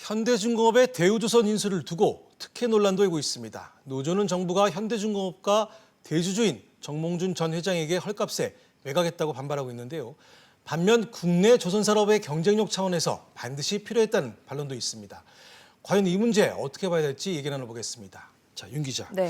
현대중공업의 대우조선 인수를 두고 특혜 논란도 일고 있습니다. 노조는 정부가 현대중공업과 대주주인 정몽준 전 회장에게 헐값에 매각했다고 반발하고 있는데요. 반면 국내 조선산업의 경쟁력 차원에서 반드시 필요했다는 반론도 있습니다. 과연 이 문제 어떻게 봐야 될지 얘기 나눠보겠습니다. 자, 윤 기자. 네.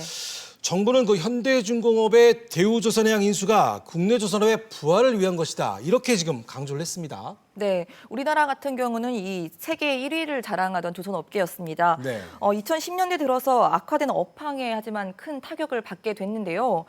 정부는 현대중공업의 대우조선해양 인수가 국내 조선업의 부활을 위한 것이다. 이렇게 지금 강조를 했습니다. 네, 우리나라 같은 경우는 이 세계 1위를 자랑하던 조선업계였습니다. 네. 2010년대 들어서 악화된 업황에 하지만 큰 타격을 받게 됐는데요.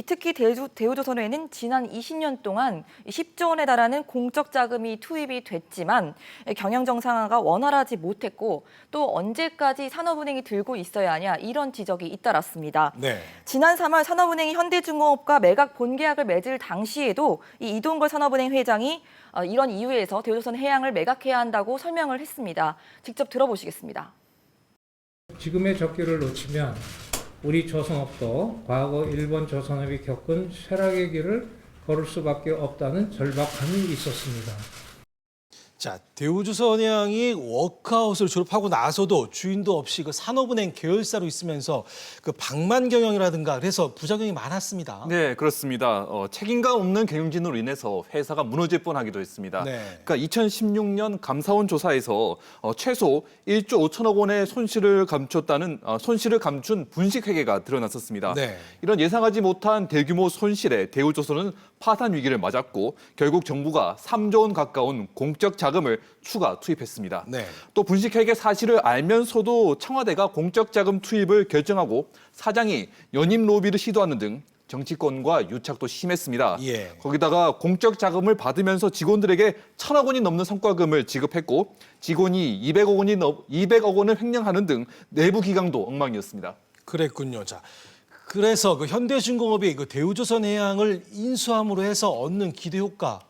특히 대우조선에는 지난 20년 동안 10조 원에 달하는 공적 자금이 투입이 됐지만 경영 정상화가 원활하지 못했고 또 언제까지 산업은행이 들고 있어야 하냐 이런 지적이 잇따랐습니다. 네. 지난 3월 산업은행이 현대중공업과 매각 본계약을 맺을 당시에도 이동걸 산업은행 회장이 이런 이유에서 대우조선 해양을 매각해야 한다고 설명을 했습니다. 직접 들어보시겠습니다. 지금의 적기를 놓치면 우리 조선업도 과거 일본 조선업이 겪은 쇠락의 길을 걸을 수밖에 없다는 절박함이 있었습니다. 자, 대우조선해양이 워크아웃을 졸업하고 나서도 주인도 없이 그 산업은행 계열사로 있으면서 그 방만 경영이라든가 그래서 부작용이 많았습니다. 네, 그렇습니다. 책임감 없는 경영진으로 인해서 회사가 무너질 뻔하기도 했습니다. 네. 그러니까 2016년 감사원 조사에서 최소 1조 5천억 원의 손실을 감춘 분식회계가 드러났었습니다. 네. 이런 예상하지 못한 대규모 손실에 대우조선은 파산 위기를 맞았고 결국 정부가 3조 원 가까운 공적 자금을 추가 투입했습니다. 네. 또 분식회계 사실을 알면서도 청와대가 공적 자금 투입을 결정하고 사장이 연임 로비를 시도하는 등 정치권과 유착도 심했습니다. 예. 거기다가 공적 자금을 받으면서 직원들에게 1,000억 원이 넘는 성과금을 지급했고 직원이 200억 원을 횡령하는 등 내부 기강도 엉망이었습니다. 그랬군요. 자, 그래서 그 현대중공업이 그 대우조선해양을 인수함으로 해서 얻는 기대 효과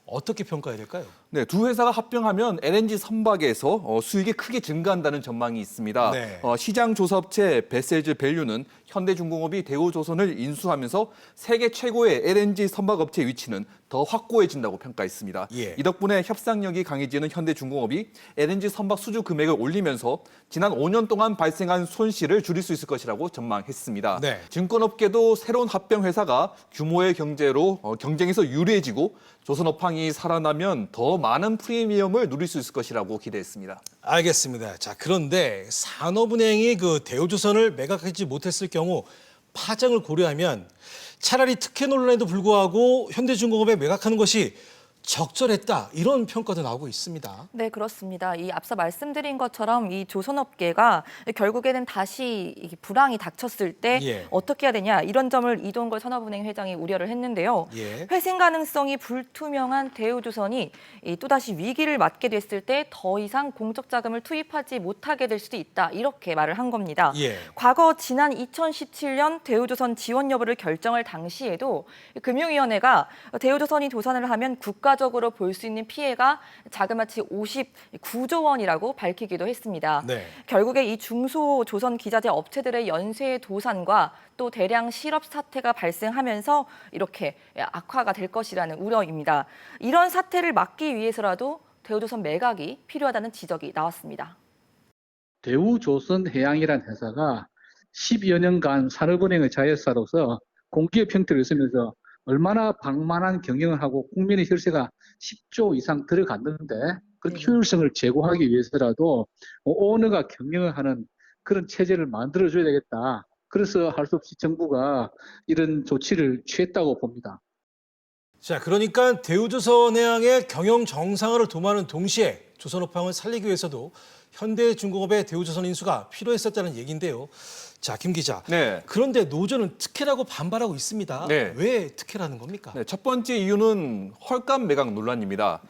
어떻게 평가해야 될까요? 네, 두 회사가 합병하면 LNG 선박에서 수익이 크게 증가한다는 전망이 있습니다. 네. 시장 조사업체 베셀즈 밸류는 현대중공업이 대우조선을 인수하면서 세계 최고의 LNG 선박업체 위치는 더 확고해진다고 평가했습니다. 예. 이 덕분에 협상력이 강해지는 현대중공업이 LNG 선박 수주 금액을 올리면서 지난 5년 동안 발생한 손실을 줄일 수 있을 것이라고 전망했습니다. 네. 증권업계도 새로운 합병 회사가 규모의 경제로 경쟁에서 유리해지고 조선 업황이 살아나면 더 많은 프리미엄을 누릴 수 있을 것이라고 기대했습니다. 알겠습니다. 자, 그런데 산업은행이 그 대우조선을 매각하지 못했을 경우 파장을 고려하면 차라리 특혜 논란에도 불구하고 현대중공업에 매각하는 것이 적절했다 이런 평가도 나오고 있습니다. 네, 그렇습니다. 앞서 말씀드린 것처럼 이 조선업계가 결국에는 다시 불황이 닥쳤을 때 예. 어떻게 해야 되냐 이런 점을 이동걸 산업은행 회장이 우려를 했는데요. 예. 회생 가능성이 불투명한 대우조선이 또다시 위기를 맞게 됐을 때 더 이상 공적 자금을 투입하지 못하게 될 수도 있다 이렇게 말을 한 겁니다. 예. 과거 지난 2017년 대우조선 지원 여부를 결정할 당시에도 금융위원회가 대우조선이 도산을 하면 국가적으로 볼 수 있는 피해가 자그마치 59조 원이라고 밝히기도 했습니다. 네. 결국에 이 중소조선 기자재 업체들의 연쇄 도산과 또 대량 실업 사태가 발생하면서 이렇게 악화가 될 것이라는 우려입니다. 이런 사태를 막기 위해서라도 대우조선 매각이 필요하다는 지적이 나왔습니다. 대우조선해양이라는 회사가 10여 년간 산업은행의 자회사로서 공기업 형태를 쓰면서 얼마나 방만한 경영을 하고 국민의 혈세가 10조 이상 들어갔는데 그 효율성을 제고하기 위해서라도 오너가 경영을 하는 그런 체제를 만들어줘야 되겠다. 그래서 할 수 없이 정부가 이런 조치를 취했다고 봅니다. 자, 그러니까 대우조선해양의 경영 정상화를 도모하는 동시에 조선업황을 살리기 위해서도 현대중공업의 대우조선 인수가 필요했었다는 얘기인데요. 자, 김 기자. 네. 그런데 노조는 특혜라고 반발하고 있습니다. 네. 왜 특혜라는 겁니까? 네, 첫 번째 이유는 헐값 매각 논란입니다.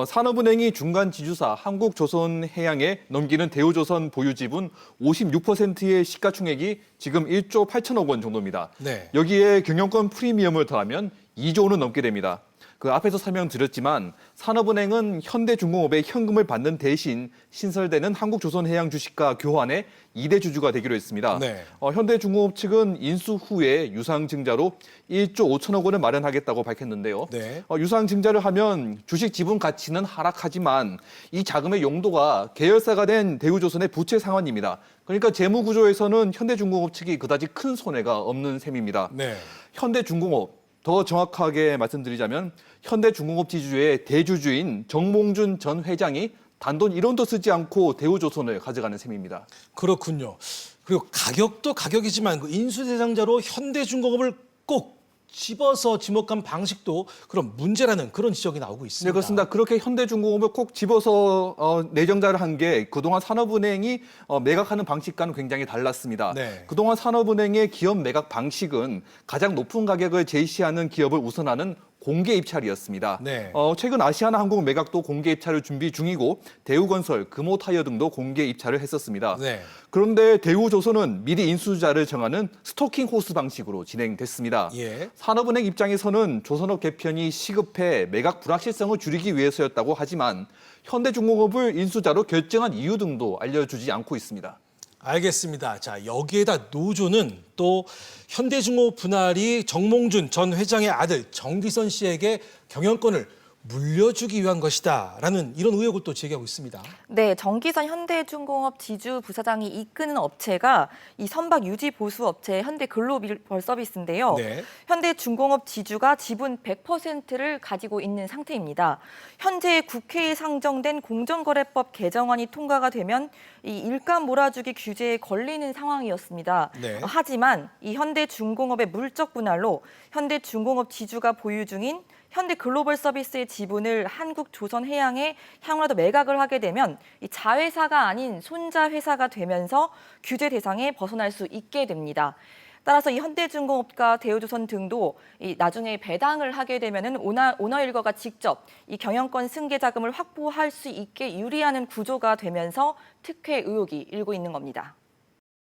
산업은행이 중간 지주사 한국조선해양에 넘기는 대우조선 보유 지분 56%의 시가총액이 지금 1조 8천억 원 정도입니다. 네. 여기에 경영권 프리미엄을 더하면 2조 원은 넘게 됩니다. 그 앞에서 설명드렸지만 산업은행은 현대중공업의 현금을 받는 대신 신설되는 한국조선해양 주식과 교환의 2대 주주가 되기로 했습니다. 네. 현대중공업 측은 인수 후에 유상증자로 1조 5천억 원을 마련하겠다고 밝혔는데요. 네. 유상증자를 하면 주식 지분 가치는 하락하지만 이 자금의 용도가 계열사가 된 대우조선의 부채 상환입니다. 그러니까 재무 구조에서는 현대중공업 측이 그다지 큰 손해가 없는 셈입니다. 네. 현대중공업, 더 정확하게 말씀드리자면 현대중공업 지주의 대주주인 정몽준 전 회장이 단돈 1원도 쓰지 않고 대우조선을 가져가는 셈입니다. 그렇군요. 그리고 가격도 가격이지만 그 인수대상자로 현대중공업을 꼭 집어서 지목한 방식도 그런 문제라는 그런 지적이 나오고 있습니다. 네, 그렇습니다. 그렇게 현대중공업을 꼭 집어서 내정자를 한 게 그동안 산업은행이 매각하는 방식과는 굉장히 달랐습니다. 네. 그동안 산업은행의 기업 매각 방식은 가장 높은 가격을 제시하는 기업을 우선하는 공개 입찰이었습니다. 네. 최근 아시아나항공 매각도 공개 입찰을 준비 중이고 대우건설, 금호타이어 등도 공개 입찰을 했었습니다. 네. 그런데 대우조선은 미리 인수자를 정하는 스토킹 호스 방식으로 진행됐습니다. 예. 산업은행 입장에서는 조선업 개편이 시급해 매각 불확실성을 줄이기 위해서였다고 하지만 현대중공업을 인수자로 결정한 이유 등도 알려주지 않고 있습니다. 알겠습니다. 자, 여기에다 노조는 또 현대중공업 분할이 정몽준 전 회장의 아들 정기선 씨에게 경영권을 물려주기 위한 것이다라는 이런 의혹을 또 제기하고 있습니다. 네, 정기선 현대중공업 지주 부사장이 이끄는 업체가 이 선박 유지 보수 업체 현대글로벌 서비스인데요. 네. 현대중공업 지주가 지분 100%를 가지고 있는 상태입니다. 현재 국회에 상정된 공정거래법 개정안이 통과가 되면 이 일감 몰아주기 규제에 걸리는 상황이었습니다. 네. 하지만 이 현대중공업의 물적 분할로 현대중공업 지주가 보유 중인 현대글로벌 서비스의 지분을 한국조선해양에 향후라도 매각을 하게 되면 이 자회사가 아닌 손자회사가 되면서 규제 대상에 벗어날 수 있게 됩니다. 따라서 이 현대중공업과 대우조선 등도 이 나중에 배당을 하게 되면은 오너일거가 직접 이 경영권 승계 자금을 확보할 수 있게 유리하는 구조가 되면서 특혜 의혹이 일고 있는 겁니다.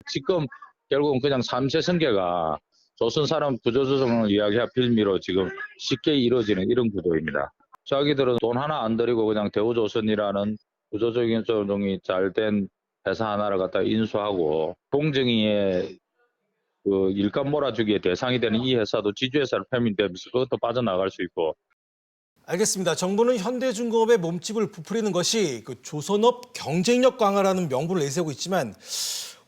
지금 결국은 그냥 3세 승계가 조선산업 구조조정을 이야기할 빌미로 지금 쉽게 이루어지는 이런 구조입니다. 자기들은 돈 하나 안 들이고 그냥 대우조선이라는 구조적인 조정이 잘 된 회사 하나를 갖다 인수하고 공정위의 그 일감 몰아주기의 대상이 되는 이 회사도 지주회사로 패밀되면서 그것도 빠져나갈 수 있고. 알겠습니다. 정부는 현대중공업의 몸집을 부풀리는 것이 그 조선업 경쟁력 강화라는 명분을 내세우고 있지만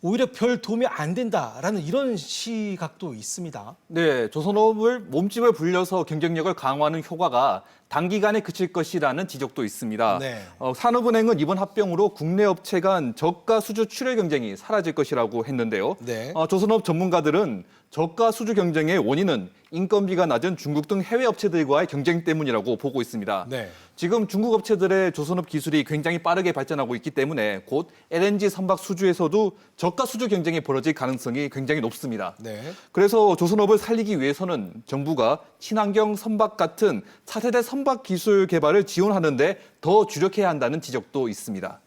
오히려 별 도움이 안 된다라는 이런 시각도 있습니다. 네, 조선업을 몸집을 불려서 경쟁력을 강화하는 효과가 단기간에 그칠 것이라는 지적도 있습니다. 네. 산업은행은 이번 합병으로 국내 업체 간 저가 수주 출혈 경쟁이 사라질 것이라고 했는데요. 네. 조선업 전문가들은 저가 수주 경쟁의 원인은 인건비가 낮은 중국 등 해외 업체들과의 경쟁 때문이라고 보고 있습니다. 네. 지금 중국 업체들의 조선업 기술이 굉장히 빠르게 발전하고 있기 때문에 곧 LNG 선박 수주에서도 저가 수주 경쟁이 벌어질 가능성이 굉장히 높습니다. 네. 그래서 조선업을 살리기 위해서는 정부가 친환경 선박 같은 차세대 선박 기술 개발을 지원하는데 더 주력해야 한다는 지적도 있습니다.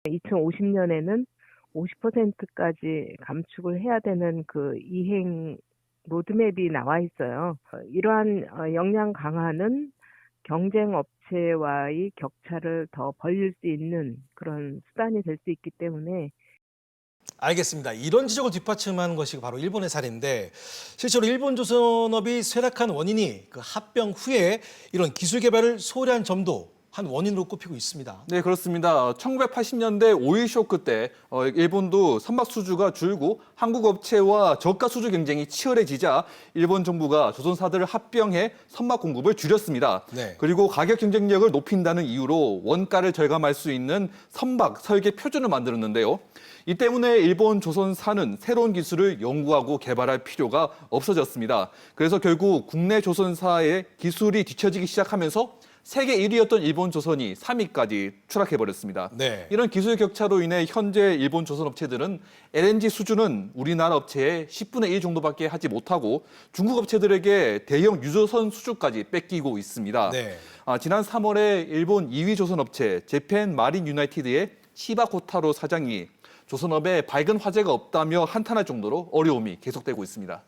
2050년에는 50%까지 감축을 해야 되는 그 이행 로드맵이 나와 있어요. 이러한 역량 강화는 경쟁 업체와의 격차를 더 벌릴 수 있는 그런 수단이 될 수 있기 때문에 알겠습니다. 이런 지적을 뒷받침한 것이 바로 일본의 사례인데 실제로 일본 조선업이 쇠락한 원인이 그 합병 후에 이런 기술 개발을 소홀히 한 점도 한 원인으로 꼽히고 있습니다. 네, 그렇습니다. 1980년대 오일 쇼크 때 일본도 선박 수주가 줄고 한국 업체와 저가 수주 경쟁이 치열해지자 일본 정부가 조선사들을 합병해 선박 공급을 줄였습니다. 네. 그리고 가격 경쟁력을 높인다는 이유로 원가를 절감할 수 있는 선박 설계 표준을 만들었는데요. 이 때문에 일본 조선사는 새로운 기술을 연구하고 개발할 필요가 없어졌습니다. 그래서 결국 국내 조선사의 기술이 뒤처지기 시작하면서 세계 1위였던 일본 조선이 3위까지 추락해버렸습니다. 네. 이런 기술 격차로 인해 현재 일본 조선 업체들은 LNG 수주는 우리나라 업체의 10분의 1 정도밖에 하지 못하고 중국 업체들에게 대형 유조선 수주까지 뺏기고 있습니다. 네. 지난 3월에 일본 2위 조선 업체 재팬 마린 유나이티드의 시바 코타로 사장이 조선업에 밝은 화제가 없다며 한탄할 정도로 어려움이 계속되고 있습니다.